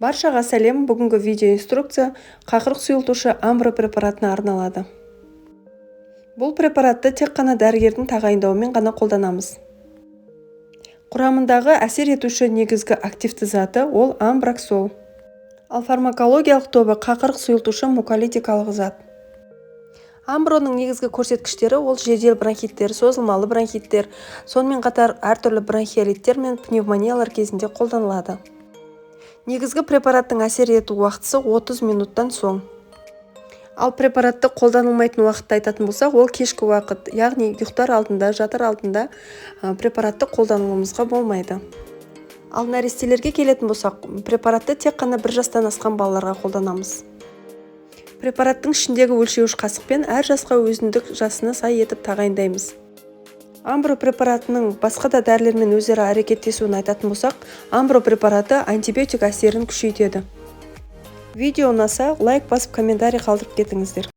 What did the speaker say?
Баршаға сәлем, бүгінгі видеоинструкция қақырық сұйылтушы амбро препаратына арналады. Бұл препаратты тек қана дәрігердің тағайындауымен ғана қолданамыз. Құрамындағы әсер етуші негізгі активті заты ол амброксол. Ал фармакологиялық тобы қақырық сұйылтушы муколитикалық зат. Амброның негізгі көрсеткіштері ол жедел бронхиттер, созылмалы бронхиттер, сонымен қатар әртүрлі бронхиолиттер мен пневмониялар кезінде қолданылады. Негізгі препараттың әсер ету уақытысы 30 минуттан соң. Ал препаратты қолданылмайтын уақытты айтатын болсақ, ол кешкі уақыт, яғни ұйықтар алдында, жатар алдында препаратты қолдануымызға болмайды. Ал нәрестелерге келетін болсақ, препаратты тек қана 1 жастан асқан балаларға қолданамыз. Препараттың ішіндегі өлшеуіш қасықпен әр жасқа өзіндік жасына сай етіп тағайындаймыз. Амбро препаратының басқа да дәрілермен өзара әрекеттесуін айтатын болсақ, амбро препараты антибиотик әсерін күшейтеді. Видео ұнаса, лайк басып комментарий қалдырып кетіңіздер.